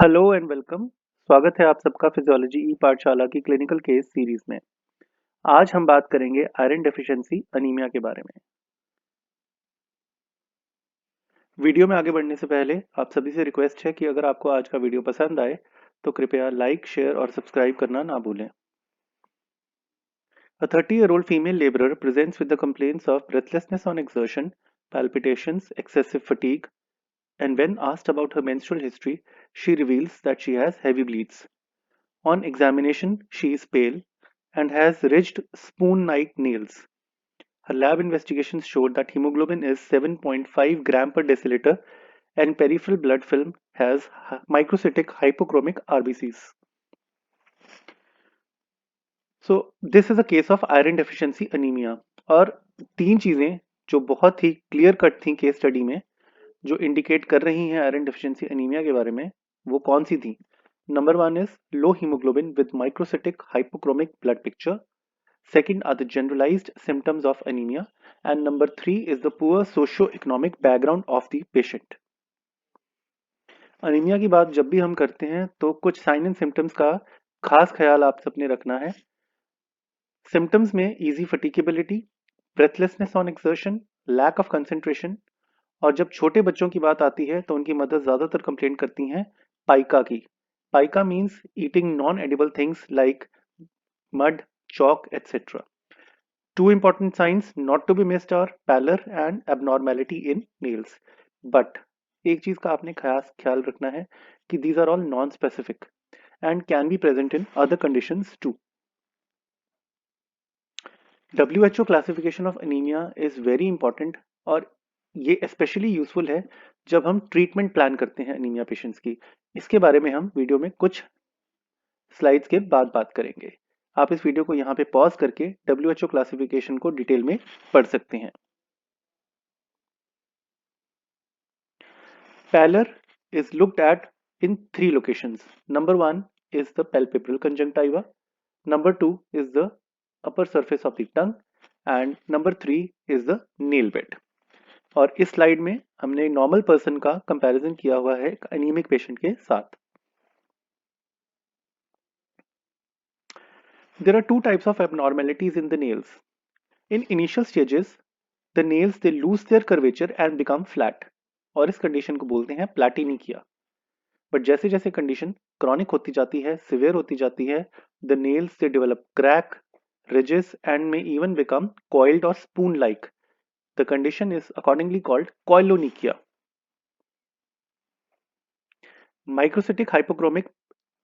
Hello and welcome. स्वागत है आप सबका फिजियोलॉजी ई पाठशाला की क्लिनिकल केस सीरीज में। आज हम बात करेंगे आयरन डेफिशिएंसी अनीमिया के बारे में। वीडियो में आगे बढ़ने से पहले आप सभी से रिक्वेस्ट है कि अगर आपको आज का वीडियो पसंद आए तो कृपया लाइक, शेयर और सब्सक्राइब करना ना भूलें। A 30-year-old female laborer presents with the complaints of breathlessness on exertion, palpitations, excessive fatigue, and when asked about her menstrual history, she reveals that she has heavy bleeds. On examination, she is pale and has ridged spoon-like nails. Her lab investigations showed that hemoglobin is 7.5 gram per deciliter and peripheral blood film has microcytic hypochromic RBCs. So this is a case of iron deficiency anemia. और तीन चीजें जो बहुत ही clear cut थी case study में जो indicate कर रही हैं आयरन डेफिशिएंसी अनीमिया के बारे में, वो कौन सी थी? Number one is low haemoglobin with microcytic hypochromic blood picture. Second are the generalized symptoms of anemia, and number three is the poor socio-economic background of the patient. Anaemia की बात जब भी हम करते हैं तो कुछ साइन एंड सिम्टम्स का खास ख्याल आप सबने रखना है. सिम्टम्स में easy fatigability, breathlessness on exertion, lack of concentration. और जब छोटे बच्चों की बात आती है तो उनकी मदर ज्यादातर कंप्लेन करती हैं पाइका की. Pica means eating non edible things like mud, chalk, etc. Two important signs not to be missed are pallor and abnormality in nails. But एक चीज का आपने खास ख्याल रखना है कि these are all non-specific and can be present in other conditions too. WHO classification of anemia is very important और ये especially useful है जब हम ट्रीटमेंट प्लान करते हैं अनीमिया पेशेंट्स की. इसके बारे में हम वीडियो में कुछ स्लाइड्स के बाद बात करेंगे. आप इस वीडियो को यहाँ पे पॉज करके WHO क्लासिफिकेशन को डिटेल में पढ़ सकते हैं. Pallor is looked at in three locations. Number one is the palpebral conjunctiva. Number two is the upper surface of the tongue. And number three is the nail bed. और इस slide में हमने normal person का comparison किया हुआ है एक anaemic patient के साथ. There are two types of abnormalities in the nails. In initial stages, the nails they lose their curvature and become flat. और इस कंडीशन को बोलते हैं प्लैटिनिकिया. बट जैसे जैसे कंडीशन क्रॉनिक होती जाती है, सिवियर होती जाती है, the nails they develop crack, ridges and may even become coiled or spoon like. The condition is accordingly called koilonychia. Microcytic hypochromic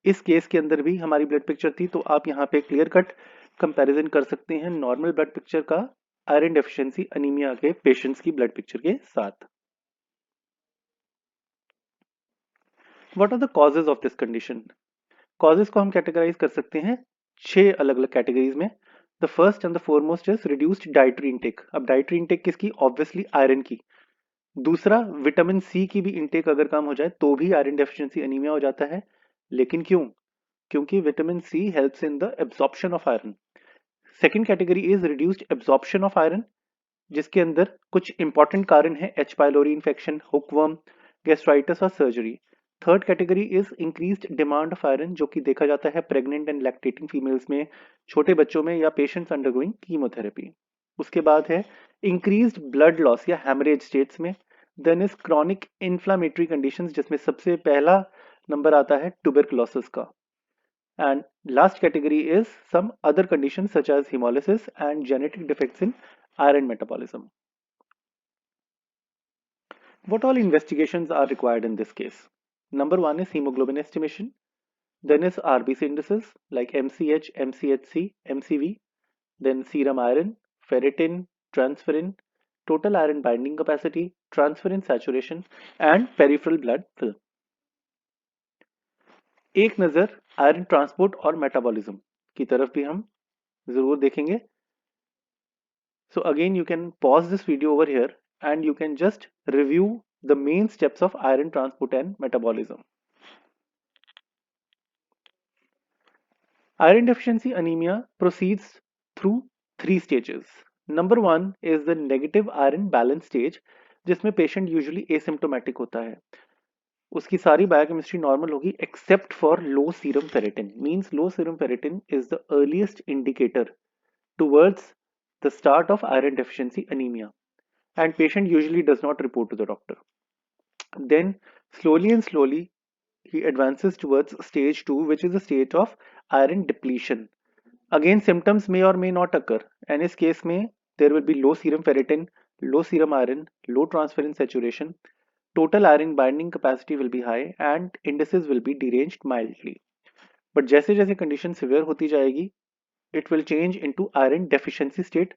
इस केस के अंदर भी हमारी ब्लड पिक्चर थी, तो आप यहाँ पे क्लियर कट कंपैरिजन कर सकते हैं नॉर्मल ब्लड पिक्चर का आयरन डेफिशिएंसी अनीमिया के पेशेंट्स की ब्लड पिक्चर के साथ. What are the causes of this condition? Causes को हम कैटेगराइज कर सकते हैं 6 अलग अलग कैटेगरीज में. The first and the foremost is reduced dietary intake. अब डाइटरी इंटेक किसकी? ऑब्वियसली आयरन की. दूसरा, विटामिन सी की भी इंटेक अगर कम हो जाए तो भी आयरन डेफिशिएंसी अनीमिया हो जाता है. लेकिन क्यों? क्योंकि vitamin C helps in the absorption of iron. Second category is reduced absorption of iron, जिसके अंदर कुछ इंपॉर्टेंट कारण है H pylori infection, hookworm, gastritis और surgery. Third category is increased demand of iron, जो कि देखा जाता है प्रेग्नेंट एंड लैक्टेटिंग फीमेल्स में, छोटे बच्चों में या पेशेंट्स अंडरगोइंग कीमोथेरेपी. उसके बाद है इंक्रीज्ड ब्लड लॉस या हैमरेज स्टेट्स में. Then is chronic inflammatory conditions, जिसमें सबसे पहला नंबर आता है ट्यूबरकुलोसिस का. And last category is some other conditions such as hemolysis and genetic defects in iron metabolism. What all investigations are required in this case? Number one is hemoglobin estimation. Then is RBC indices like MCH, MCHC, MCV. Then serum iron, ferritin, transferrin, total iron binding capacity, transferrin saturation and peripheral blood film. एक नजर iron transport और metabolism की तरफ भी हम जरूर देखेंगे. So again you can pause this video over here and you can just review the main steps of iron transport and metabolism. Iron deficiency anemia proceeds through 3 stages. Number 1 is the negative iron balance stage, जिसमें patient usually asymptomatic होता है. उसकी सारी biochemistry normal होगी except for low serum ferritin. Means low serum ferritin is the earliest indicator towards the start of iron deficiency anemia, and patient usually does not report to the doctor. Then slowly he advances towards stage 2, which is a state of iron depletion. Again, symptoms may or may not occur, and इस case में there will be low serum ferritin, low serum iron, low transferrin saturation, total iron binding capacity will be high, and indices will be deranged mildly. But जैसे जैसे condition severe होती जाएगी, it will change into iron deficiency state.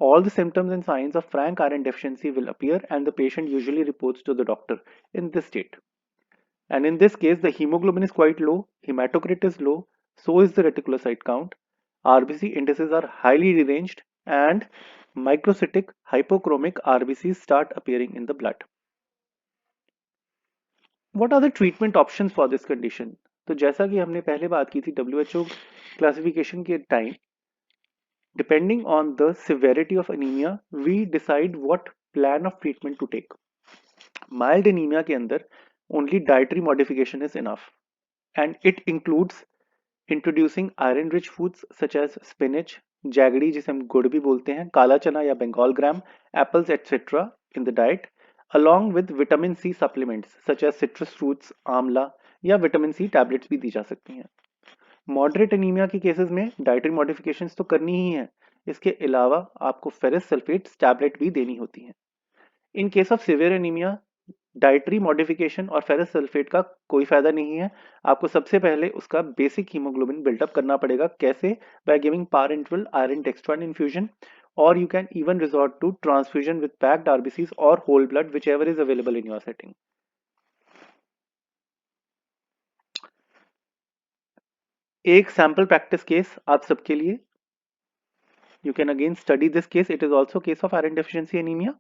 All the symptoms and signs of frank iron deficiency will appear, and the patient usually reports to the doctor in this state. And in this case, the hemoglobin is quite low, hematocrit is low, so is the reticulocyte count. RBC indices are highly deranged, and microcytic hypochromic RBCs start appearing in the blood. What are the treatment options for this condition? तो जैसा कि हमने पहले बात की थी WHO classification के time, depending on the severity of anemia, we decide what plan of treatment to take. Mild anemia के अंदर only dietary modification is enough, and it includes introducing iron rich foods such as spinach, jaggery जिसे हम गुड़ भी बोलते हैं, काला चना या बंगाल ग्राम, apples etc. in the diet, along with vitamin C supplements such as citrus fruits, आंवला या vitamin C tablets भी दी जा सकती हैं. मॉडरेट एनीमिया के केसेस में डाइटरी मॉडिफिकेशंस तो करनी ही है, इसके अलावा आपको फेरस सल्फेट टैबलेट भी देनी होती है. In case of severe anaemia dietary modification और फेरस सल्फेट का कोई फायदा नहीं है. आपको सबसे पहले उसका बेसिक हीमोग्लोबिन बिल्डअप करना पड़ेगा. कैसे? By giving parenteral iron dextran infusion, or you can even resort to transfusion with packed RBCs or whole blood, whichever is available in your setting. एक सैंपल प्रैक्टिस केस आप सबके लिए. You can again study this case. It is also a case of iron deficiency anemia.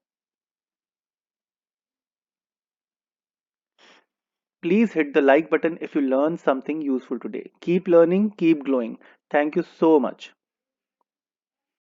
Please hit the like button if you learned something useful today. Keep learning, keep glowing. Thank you so much.